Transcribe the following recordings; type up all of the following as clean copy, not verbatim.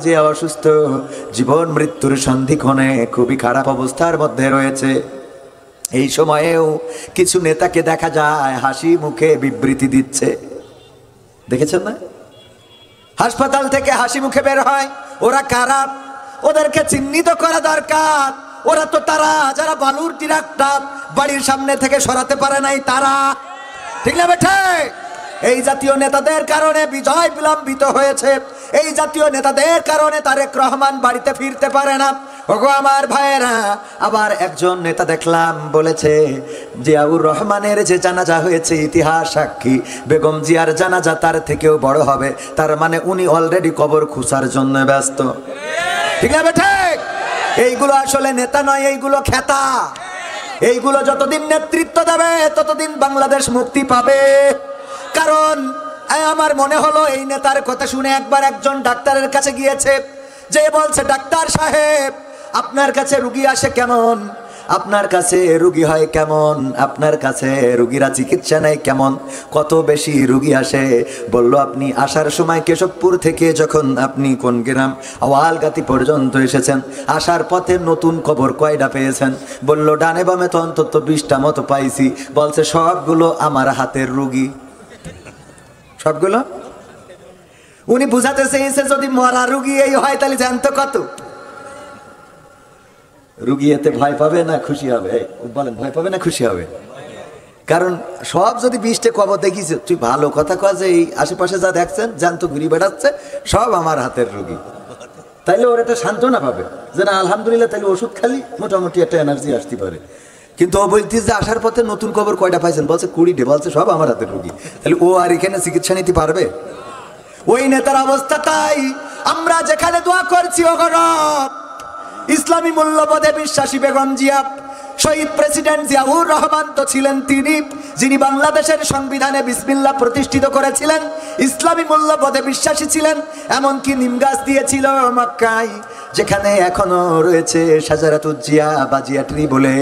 জিয়া অসুস্থ, জীবন মৃত্যুর সন্ধিক্ষণে খুবই খারাপ অবস্থার মধ্যে রয়েছে। এই সময়েও কিছু নেতাকে দেখা যায় হাসি মুখে বিবৃতি দিচ্ছে, দেখেছেন না? হাসপাতাল থেকে হাসি মুখে বের হয়। ওরা কারা? ওদেরকে চিহ্নিত করা দরকার। ওরা তো তারা যারা বালুর ট্রাকটা বাড়ির সামনে থেকে সরাতে পারে নাই, তারা। ঠিক না বেঠে? এই জাতীয় নেতাদের কারণে বিজয় বিলম্বিত হয়েছে। এই জাতীয় নেতাদের কারণে তারেক রহমান বাড়িতে ফিরতে পারে না। ওগো আমার ভাইয়েরা, আবার একজন নেতা দেখলাম বলেছে জিয়াউর রহমানের যে জানাজা হয়েছে ইতিহাস সাক্ষী, বেগম জিয়ার জানাজা তার থেকেও বড় হবে। তার মানে উনি অলরেডি কবর খুঁচার জন্য ব্যস্ত। ঠিক না বেঠে? এইগুলো আসলে নেতা নয়, এইগুলো খেতা। এইগুলো যতদিন নেতৃত্ব দেবে ততদিন বাংলাদেশ মুক্তি পাবে। কারণ আমার মনে হলো এই নেতার কথা শুনে একবার একজন ডাক্তারের কাছে গিয়েছে, যে বলছে ডাক্তার সাহেব আপনার কাছে রুগী আসে কেমন, আপনার কাছে রুগী হয় কেমন, আপনার কাছে রুগীরা চিকিৎসা নেয় কেমন, কত বেশি রুগী আসে? বলল আপনি আসার সময় কেশবপুর থেকে যখন আপনি কোন গ্রাম আওয়ালগাতি পর্যন্ত এসেছেন, আসার পথে নতুন খবর কয়টা পেয়েছেন? বলল ডানে বামে তো অন্তত 20টা মতো পাইছি। বলছে সবগুলো আমার হাতের রুগী। সবগুলো? উনি বুঝাতে চেয়েছে যদি মরা রুগী এই হয় তাহলে জানতো কত রুগী এতে ভয় পাবে না খুশি হবে? বলেন, ভয় পাবে না খুশি হবে? কারণ সব যদি 20টে কবর দেখিস, তুই ভালো কথা কয় যে এই আশেপাশে যা দেখছেন জ্যান্ত ঘুরি বেড়াচ্ছে সব আমার হাতের রুগী, তাইলে ওর একটা সান্ত্বনা পাবে যে না আলহামদুলিল্লাহ, তাইলে ওষুধ খালি মোটামুটি একটা এনার্জি আসতে পারে। কিন্তু ও বলতিস যে আসার পথে নতুন খবর কয়টা পাইছেন? বলছে 20টে। বলছে সব আমার হাতের রুগী। তাহলে ও আর এখানে চিকিৎসা নিতে পারবে? ওই নেতার অবস্থা তাই। আমরা যেখানে দোয়া করছি ও রব, ইসলামী মূল্যবোধে বিশ্বাসী বেগম জিয়া, শহীদ প্রেসিডেন্ট জিয়াউর রহমান তো ছিলেন তিনি যিনি বাংলাদেশের সংবিধানে বিসমিল্লাহ প্রতিষ্ঠিত করেছিলেন, ইসলামী মূল্যবোধে বিশ্বাসী ছিলেন। এমনকি নিমগাছ দিয়েছিল মক্কায়, যেখানে এখনো রয়েছে শাজারাতুজ জিয়া বা জিয়া ট্রি বলে।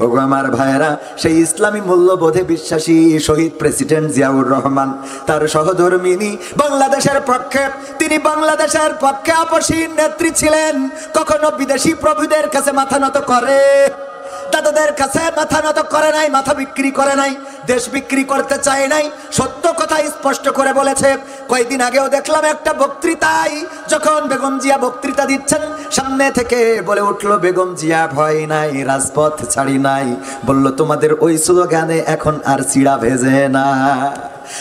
ওগো আমার ভাইয়েরা, সেই ইসলামী মূল্যবোধে বিশ্বাসী শহীদ প্রেসিডেন্ট জিয়াউর রহমান, তার সহধর্মিনী বাংলাদেশের পক্ষে, তিনি বাংলাদেশের পক্ষে আপসীন নেত্রী ছিলেন। কখনো বিদেশি প্রভুদের কাছে মাথা নত করে, দাদাদের কাছে মাথা নত করে নাই, মাথা বিক্রি করে নাই, দেশ বিক্রি করতে চায় নাই, সত্য কথা স্পষ্ট করে বলেছে। কয়েকদিন আগেও দেখলাম একটা বক্তৃতায় যখন বেগম জিয়া বক্তৃতা দিচ্ছেন, সামনে থেকে বলে উঠলো বেগম জিয়া ভয় নাই, রাজপথ ছাড়ি নাই। বলল তোমাদের ওই স্লোগানে এখন আর চিড়া ভেজে না।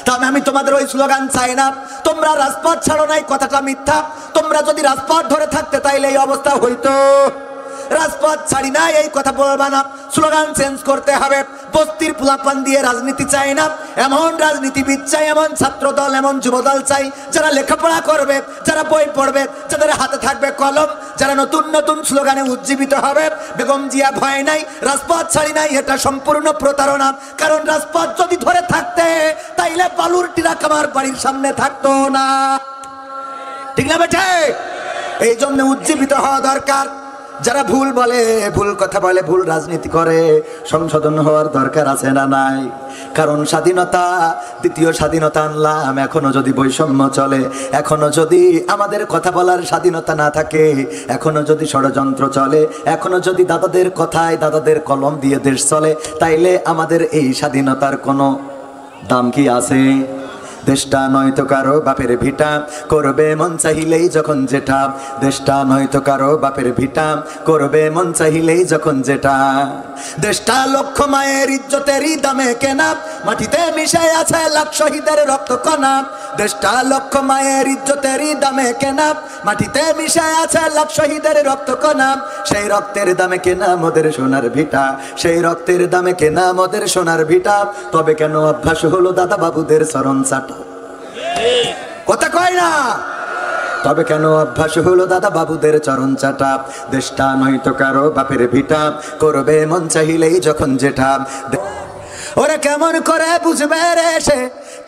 তবে আমি তোমাদের ওই স্লোগান চাই না। তোমরা রাজপথ ছাড়ো নাই, কথাটা মিথ্যা। তোমরা যদি রাজপথ ধরে থাকতে তাইলে এই অবস্থা হইতো। রাজপথ ছাড়ি না এই কথা বলবা না, স্লোগান চেঞ্জ করতে হবে। বস্তির পোলাপান দিয়ে রাজনীতি চাই না, এমন রাজনীতিবিদ চাই, এমন ছাত্র দল, এমন যুব দল চাই যারা লেখাপড়া করবে, যারা বই পড়বে, যাদের হাতে থাকবে কলম, যারা নতুন নতুন স্লোগানে উজ্জীবিত হবে। বেগম জিয়া ভয় নাই, রাজপথ ছাড়ি নাই, এটা সম্পূর্ণ প্রতারণা। কারণ রাজপথ যদি ধরে থাকতে তাইলে বালুর ট্রাক আমার বাড়ির সামনে থাকতো না। ঠিক না বেঠে? এই জন্য উজ্জীবিত হওয়া দরকার। যারা ভুল বলে, ভুল কথা বলে, ভুল রাজনীতি করে, সংশোধন হওয়ার দরকার আছে না নাই? কারণ স্বাধীনতা, দ্বিতীয় স্বাধীনতা আনলাম, এখনো যদি বৈষম্য চলে, এখনো যদি আমাদের কথা বলার স্বাধীনতা না থাকে, এখনো যদি ষড়যন্ত্র চলে, এখনো যদি দাদাদের কথায় দাদাদের কলম দিয়ে দেশ চলে, তাইলে আমাদের এই স্বাধীনতার কোনো দাম কি আছে? দেশটা নয়তো কারো বাপের ভিটা, করবে মন চাহিলেই যখন যেটা। দেশটা নয়তো কারো বাপের ভিটা, করবে মন চাহিলেই যখন যেটা। দেশটা লক্ষ মায়ের ইজ্জতেরই দামে কেনা, মাটিতে মিশে আছে লাখ শহীদের রক্ত কণা। দেশটা লক্ষ মায়ের ইজ্জতেরই দামে কেনা, মাটিতে মিশে আছে লাখ শহীদের রক্ত কণা। সেই রক্তের দামে কেনা মোদের সোনার ভিটা, সেই রক্তের দামে কেনা মোদের সোনার ভিটা। তবে কেন অভ্যাস হলো দাদা বাবুদের চরণ চাটা? কথা কয় না? তবে কেন অভ্যাস হলো দাদা বাবুদের চরণ চাটা? দেশটা নয়তো কারো বাপের ভিটা, করবে মন চাহিলেই যখন যেটা। ওরা কেমন করে বুঝবে রে সে,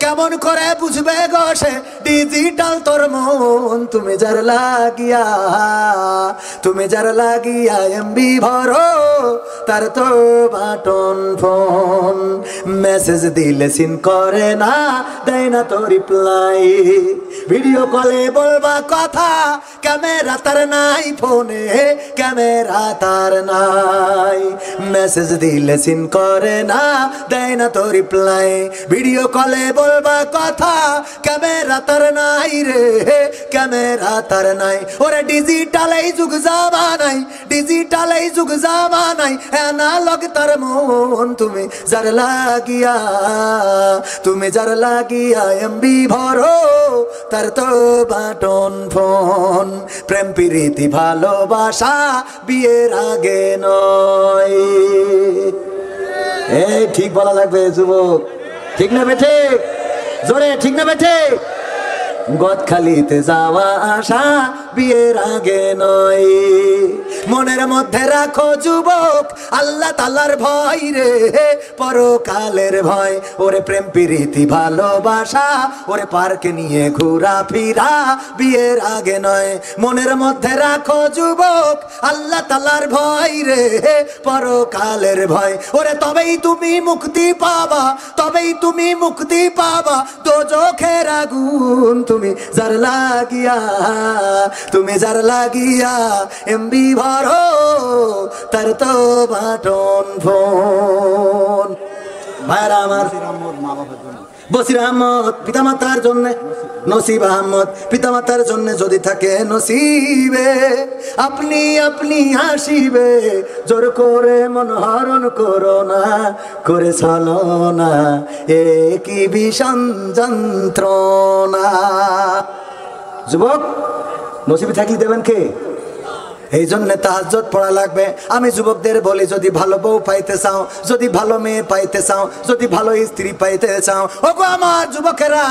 কেমন করে বুঝবে গো সে ডিজিটাল তোর মন, তুমি যার লাগিয়া এমবি ভরো তার তো বাটন ফোন, মেসেজ দিলে সিন করে না, দেয় না তো রিপ্লাই, ভিডিও কলে বলবা কথা ক্যামেরা তার নাই, ফোনে ক্যামেরা তার নাই, মেসেজ দিলে সিন করে না, দেয় না তো রিপ্লাই, ভিডিও কলে বলবা কথা ক্যামেরা তার নাই রে, ক্যামেরা তার নাই। ওরে ডিজিটাল এই যুগ জামানাই, ডিজিটাল এই যুগ জামানাই, অ্যানালগ তার মন, তুমি যার লাগিয়া এমবি ভরো তার তো বাটন ফোন, প্রেম প্রীতি ভালোবাসা বিয়ের আগে নয়। এই ঠিক বলা লাগবে যুবক, ঠিক না বেঠে? জোরে ঠিক না বেঠে? গদখালিতে যাওয়া আসা বিয়ের আগে নয়, মনের মধ্যে রাখো যুবক আল্লাহ তাআলার ভয় রে, পরকালের ভয়। ওরে প্রেম প্রীতি ভালোবাসা, ওরে পার্কে নিয়ে ঘোরা ফিরা বিয়ের আগে নয়, মনের মধ্যে রাখো যুবক আল্লাহ তাআলার ভয় রে, পরকালের ভয়। ওরে তবেই তুমি মুক্তি পাবা, তবেই তুমি মুক্তি পাবা দোজখের আগুন, তুমি যার লাগিয়া এমবি ভরো তার তো বাটন ফোন। ভাইরা আমার, বসির আহমদ পিতামাতার জন্য, নসিব আহমদ পিতামাতার জন্য যদি থাকে নসিবে, আপনি আপনি হাসিবে, জোর করে মন হরণ করো না, করে চলো না কি ভীষণ যন্ত্রণা। যুবক নসিবে থাকলে দেবেন কে? এই জন্য তাহাজ্জুদ পড়া লাগবে। আমি যুবকদের বলি, যদি ভালো বউ পাইতে চাও, যদি ভালো মেয়ে পাইতে চাও, যদি ভালো স্ত্রী পাইতে চাও, ওগো আমার যুবকেরা,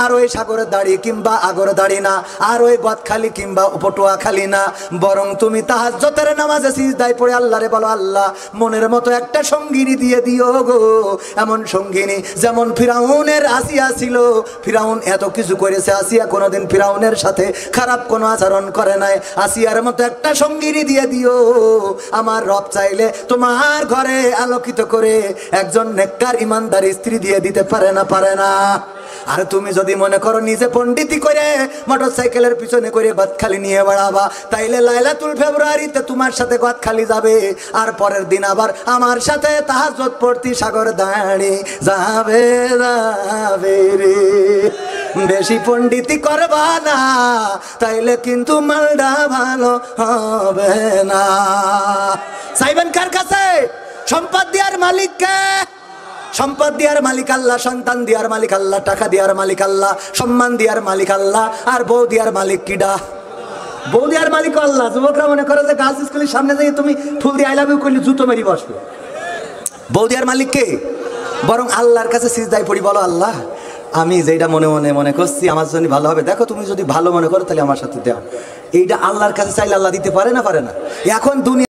আর ওই সাগরের দাড়ি কিংবা আগর দাড়ি না, আর ওই গদখালি কিংবা পটুয়া খালি না, বরং তুমি তাহাজ্জুদের নামাজে সিজদায় পড়ে আল্লাহরে বলো, আল্লাহ মনের মতো একটা সঙ্গিনী দিয়ে দিও গো, এমন সঙ্গিনী যেমন ফিরাউনের আসিয়া ছিল। ফিরাউন এত কিছু করেছে, আসিয়া কোনোদিন ফিরাউনের সাথে খারাপ কোনো আচরণ করে নাই, আসিয়ার মতো একটা সঙ্গিনী দিয়ে দিও। আমার রব চাইলে তোমার ঘরে আলোকিত করে একজন নেককার ইমানদার স্ত্রী দিয়ে দিতে পারে না? পারে না? আর তুমি যদি মনে করো নিজে পণ্ডিতি করে মোটরসাইকেলের পিছনে করে গদখালি নিয়ে বেড়াবা, তাইলে লাইলাতুল ফেব্রুয়ারিতে তোমার সাথে গদখালি যাবে, আর পরের দিন আবার আমার সাথে তাহাজ্জুদ পড়তি সাগর দাঁড়ি যাবে যাবে রে। বেশি পণ্ডিতি করবা না, তাইলে কিন্তু মালডা ভালো হবে না। চাইবেন কার কাছে? সম্পদ দেওয়ার মালিককে। সম্পদ দেওয়ার মালিক আল্লাহ, সন্তান দেওয়ার মালিক আল্লাহ, টাকা দেওয়ার মালিক আল্লাহ, সম্মান দেওয়ার মালিক আল্লাহ, আর বউ দেওয়ার মালিক কিডা? বউ দেওয়ার মালিক আল্লাহ। যুবকরা মনে করে যে গার্লস স্কুলের সামনে যাই তুমি ফুল দিয়ে আই লাভ ইউ করলে জুতো মেরি বসবে। বউ দেওয়ার মালিক কে? বরং আল্লাহর কাছে সিজদায় পড়ি, বলো আল্লাহ আমি যেটা মনে মনে মনে করছি আমার জন্য ভালো হবে, দেখো তুমি যদি ভালো মনে করো তাহলে আমার সাথে দাও। এইটা আল্লাহর কাছে চাইলে আল্লাহ দিতে পারে না? পারে না? এখন দুনিয়া